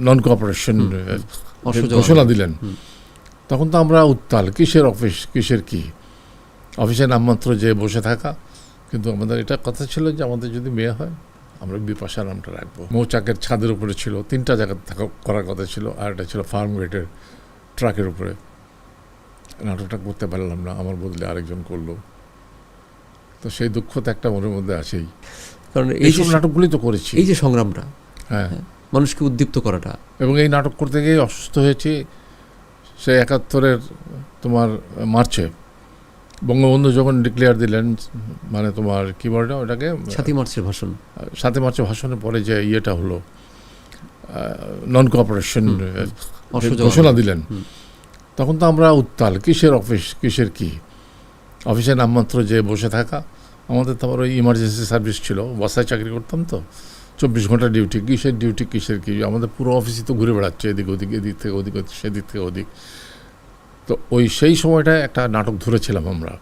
Non cooperation ঘোষণা দিলেন, তখন তো আমরা উত্তাল, কিসের অফিস, কিসের কি, অফিসের নামমাত্র যে বসে থাকা। কিন্তু আমাদের এটা কথা ছিল যে আমাদের যদি মেয়ে হয় আমরা বিপাশা নামটা রাখবো। মৌচাকের ছাদের উপরে ছিল, 3টা জায়গা থাকা করার কথা ছিল, আর এটা ছিল ফার্ম গেটের ট্রাকের উপরে। নাটকটা করতে পারলাম না, আমার বদলে আরেকজন করলো। তো সেই দুঃখ তো একটা মনের মধ্যে আছেই, কারণ এই সব নাটকগুলি তো করেছি। এই যে সংগ্রামটা, হ্যাঁ, মানুষকে উদ্দীপ্ত করাটা, এবং এই নাটক করতে গিয়ে অসুস্থ হয়েছি। সে 71-এর তোমার মার্চে বঙ্গবন্ধু যখন ডিক্লেয়ার দিলেন, মানে তোমার কি বলে ওটাকে, 7ই মার্চের ভাষণ, 7 মার্চের ভাষণের পরে যে ইয়েটা হলো, নন কোঅপারেশন ঘোষণা দিলেন, তখন তো আমরা উত্তাল, কিসের অফিস, কিসের কি, অফিসের নামমাত্র যে বসে থাকা। আমাদের তো আবার ওই ইমার্জেন্সি সার্ভিস ছিল, বাসায় চাকরি করতাম তো, 24 ঘন্টা ডিউটি, কিসের ডিউটি, কিসের কি, আমাদের পুরো অফিসই তো ঘুরে বেড়াচ্ছে এদিক ওদিক, এদিক থেকে ওদিক, সেদিক থেকে ওদিক। তো ওই সেই সময়টায় একটা নাটক ধরেছিলাম আমরা,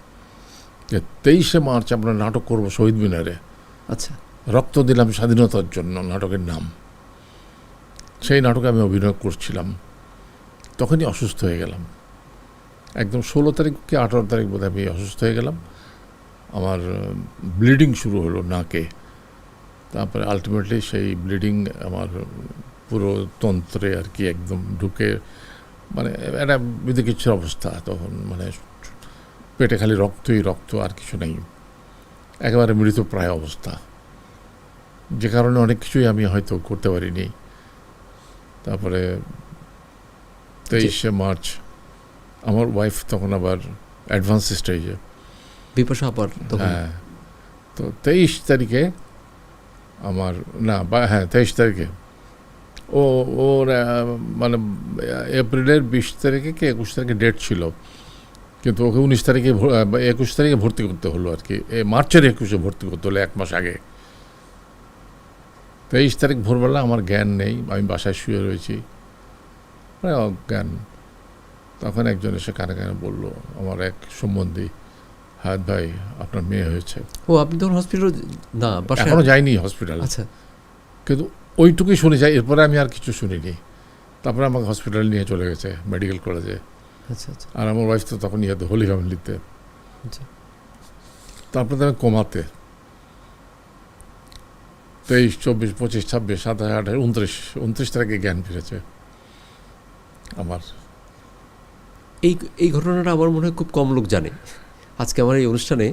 যে 23শে মার্চ আমরা নাটক করব শহীদ মিনারে। আচ্ছা, রক্ত দিলাম স্বাধীনতার জন্য নাটকের নাম। সেই নাটকে আমি অভিনয় করছিলাম, তখনই অসুস্থ হয়ে গেলাম। একদম 16 তারিখ কি 18 তারিখ বোধহয় আমি অসুস্থ হয়ে গেলাম। আমার ব্লিডিং শুরু হলো নাকে। তারপরে আলটিমেটলি সেই ব্লিডিং আমার পুরো তন্ত্রে আর কি একদম ঢুকে, মানে একটা বিধিকিচ্ছুর অবস্থা তখন, মানে পেটে খালি রক্তই রক্ত, আর কিছু নেই, একেবারে মৃতপ্রায় অবস্থা, যে কারণে অনেক কিছুই আমি হয়তো করতে পারিনি। তারপরে 23শে মার্চ আমার ওয়াইফ তখন আবার অ্যাডভান্স স্টেজে, বিপাশা আবার তখন। হ্যাঁ, তো 23 তারিখে আমার, না হ্যাঁ 23 তারিখে ওর মানে এপ্রিলের 20 তারিখে কি 21 তারিখে ডেট ছিল, কিন্তু ওকে 19 তারিখে 21 তারিখে ভর্তি করতে হলো আর কি, মার্চের 21-এ ভর্তি করতে হলো, 1 মাস আগে। 23 তারিখ ভোরবেলা আমার জ্ঞান নেই, আমি বাসায় শুয়ে রয়েছি, প্রায় অজ্ঞান। তখন একজন এসে কানে কানে বললো, আমার এক সম্বন্ধী, হায়াত ভাই আপনার মেয়ে হয়েছে। ও, আপনি তখন হসপিটাল? না, এখনো যাইনি হসপিটাল। আচ্ছা, কিন্তু ওইটুকুই শুনে যাই, এরপরে আমি আর কিছু শুনিনি। তারপরে আমাকে হসপিটাল নিয়ে চলে গেছে, মেডিকেল কলেজে। আচ্ছা, আচ্ছা, আর আমার ওয়াইফ তো তখন ইয়েতে হোলি ফ্যামিলিতে। আচ্ছা। তারপরে আমি কোমাতে, 23, 24, 25, 26, 27, 28, 29 তারিখে জ্ঞান ফিরেছে আমার। এই ঘটনাটা আমার মনে হয় খুব কম লোক জানে। আজকে আমার এই অনুষ্ঠানে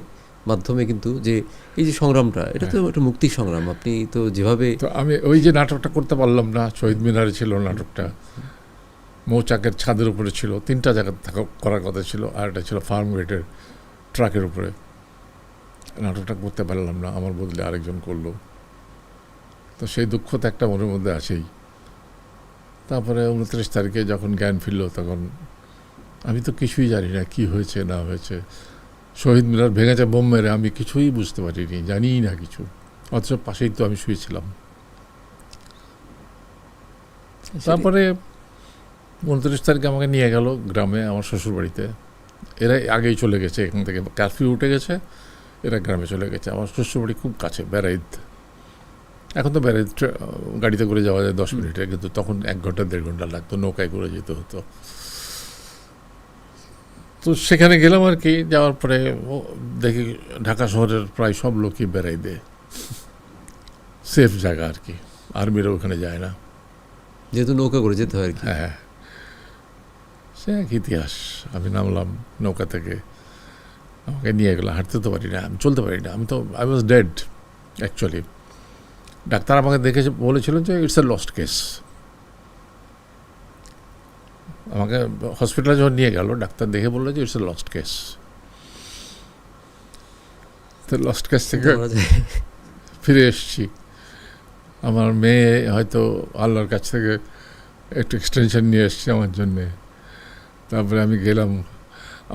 মাধ্যমে কিন্তু যে এই যে সংগ্রামটা, এটা তো একটা মুক্তি সংগ্রাম। আপনি তো যেভাবে, তো আমি ওই যে নাটকটা করতে পারলাম না, শহীদ মিনারে ছিল নাটকটা, মৌচাকের ছাদের উপরে ছিল, 3টা জায়গা থাকা করার কথা ছিল, আর এটা ছিল ফার্ম গেটের ট্রাকের উপরে। নাটকটা করতে পারলাম না, আমার বদলে আরেকজন করলো। তো সেই দুঃখ তো একটা মনের মধ্যে আছেই। তারপরে 29 তারিখে যখন জ্ঞান ফিরল, তখন আমি তো কিছুই জানি না কি হয়েছে না হয়েছে। শহীদ মিনার ভেঙেছে বোম মেরে, আমি কিছুই বুঝতে পারিনি, জানিই না কিছু, অথচ পাশেই তো আমি শুয়েছিলাম। তারপরে 29 তারিখে আমাকে নিয়ে গেল গ্রামে, আমার শ্বশুরবাড়িতে। এরা আগেই চলে গেছে এখান থেকে, কারফিউ উঠে গেছে, এরা গ্রামে চলে গেছে। আমার শ্বশুরবাড়ি খুব কাছে, বেড়াইদ। এখন তো বেড়াইদ গাড়িতে করে যাওয়া যায় 10 মিনিটে, কিন্তু তখন 1 ঘন্টা 1.5 ঘন্টা লাগতো, নৌকায় করে যেতে হতো। তো সেখানে গেলাম আর কি। যাওয়ার পরে দেখি ঢাকা শহরের প্রায় সব লোকই বেড়াইদে, সেফ জায়গা আর কি, আর্মিরা ওখানে যায় না, যেহেতু নৌকা করে যেতে হয় আর কি। হ্যাঁ, সে এক ইতিহাস। আমি নামলাম নৌকা থেকে, আমাকে নিয়ে গেলো, হাঁটতে তো পারি না, আমি চলতে পারি না, আমি তো I was dead actually. Doctor আমাকে দেখে বলেছিল যে ইটস এ লস্ট কেস। আমাকে হসপিটালে যখন নিয়ে গেল, ডাক্তার দেখে বললো যে ইটস এ লস্ট কেস। তো লস্ট কেস থেকে ফিরে এসেছি। আমার মেয়ে হয়তো আল্লাহর কাছ থেকে একটু এক্সটেনশন নিয়ে এসছে আমার জন্যে। তারপরে আমি গেলাম,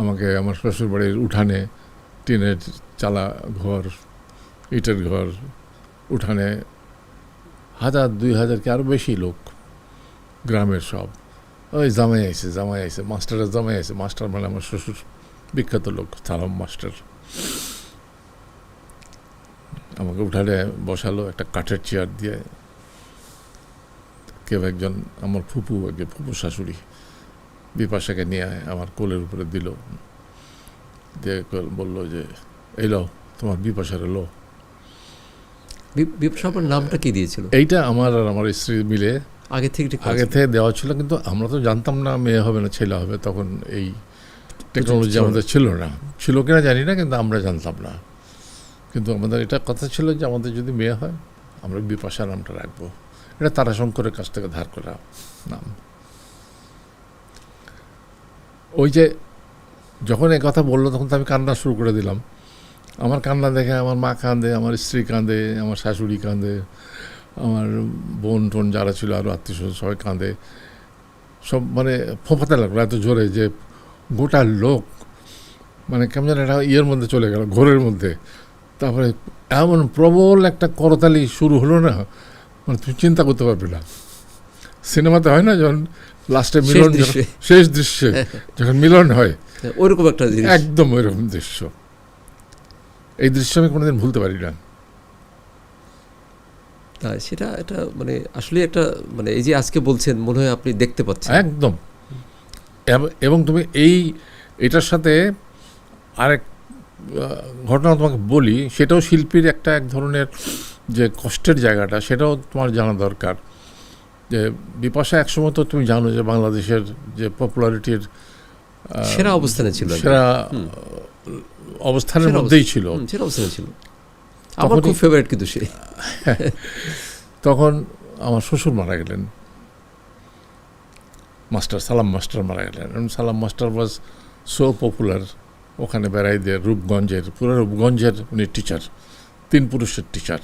আমাকে আমার শ্বশুরবাড়ির উঠানে, টিনের চালা ঘর, ইটের ঘর, উঠানে 1000, 2000 কি আরও বেশি লোক, গ্রামের সব। ওই জামাই আইসে, মাস্টারের জামাই আইসে। মাস্টার মানে আমার শ্বশুর বিখ্যাত লোক, সালাম মাস্টার। আমাকে উঠানে বসালো, একটা কাঠের চেয়ার দিয়ে কেউ একজন আমার ফুপু শাশুড়ি বিপাশাকে নিয়ে আমার কোলের উপরে দিল, দিয়ে বললো যে এই লো তোমার বিপাশার লো। বিপাশা আপার নামটা কি দিয়েছিল? এইটা আমার আর আমার স্ত্রী মিলে আগে থেকে ঠিক আগে থেকে দেওয়া ছিল, কিন্তু আমরা তো জানতাম না মেয়ে হবে না ছেলে হবে, তখন এই টেকনোলজি আমাদের ছিল না, ছিল কিনা জানি না, কিন্তু আমরা জানতাম না। কিন্তু আমাদের এটা কথা ছিল যে আমাদের যদি মেয়ে হয় আমরা বিপাশা নামটা রাখবো। এটা তারাশঙ্করের কাছ থেকে ধার করা নাম। ওই যে যখন এই কথা বললো তখন তো আমি কান্না শুরু করে দিলাম। আমার কান্না দেখে আমার মা কাঁদে, আমার স্ত্রী কাঁদে, আমার শাশুড়ি কাঁদে, আমার বোন টোন যারা ছিল আরও আত্মীয় স্বজন সবাই কাঁদে। সব মানে ফোঁপাতে লাগলো এত জোরে যে গোটা লোক মানে কেমন যেন একটা ইয়ের মধ্যে চলে গেল, ঘোরের মধ্যে। তারপরে এমন প্রবল একটা করতালি শুরু হলো না, মানে তুমি চিন্তা করতে পারবে না। সিনেমাতে হয় না যখন লাস্টে মিলন, শেষ দৃশ্যে যখন মিলন হয় ওইরকম একটা জিনিস, একদম ওইরকম দৃশ্য। এই দৃশ্য আমি কোনোদিন ভুলতে পারি না। সেটা একটা মানে আসলে একটা মানে এই যে আজকে বলছেন মনে হয় আপনি দেখতে পাচ্ছেন একদম। এবং তুমি এটার সাথে আরেক ঘটনা তোমাকে বলি, সেটাও শিল্পীর একটা এক ধরনের যে কষ্টের জায়গাটা সেটাও তোমার জানা দরকার। যে বিপাশা একসময় তো তুমি জানো যে বাংলাদেশের যে পপুলারিটির সেরা অবস্থানে ছিল, সেরা অবস্থানের মধ্যেই ছিল, সেরা অবস্থানে ছিল। আমার খুব ফেভারিট কিন্তু সে। তখন আমার শ্বশুর মারা গেলেন, সালাম মাস্টার মারা গেলেন। সালাম মাস্টার ওয়াজ সো পপুলার, ওখানে বেড়াই দিয়ে পুরো রূপগঞ্জের উনি টিচার, 3 পুরুষের টিচার।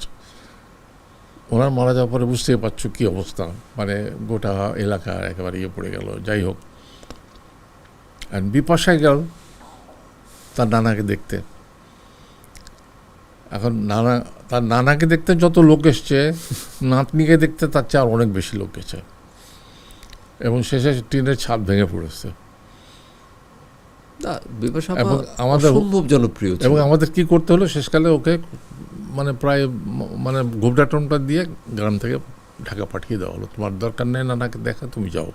ওনার মারা যাওয়ার পরে বুঝতেই পারছো কী অবস্থা, মানে গোটা এলাকা একেবারে ইয়ে পড়ে গেল। যাই হোক, অ্যান্ড বিপাশায় গেল তার নানাকে দেখতে। এখন তার নানাকে দেখতে যত লোক এসছে, নাতনিকে দেখতে তার চেয়ে আর অনেক বেশি লোক গেছে, এবং শেষে টিনের ছাদ ভেঙে পড়েছে। এবং আমাদের সম্ভব জনপ্রিয়, এবং আমাদের কি করতে হলো শেষকালে, ওকে মানে প্রায় মানে ঘোবটা টোমটা দিয়ে গ্রাম থেকে ঢাকা পাঠিয়ে দেওয়া হলো। তোমার দরকার নেই নানাকে দেখা, তুমি যাও।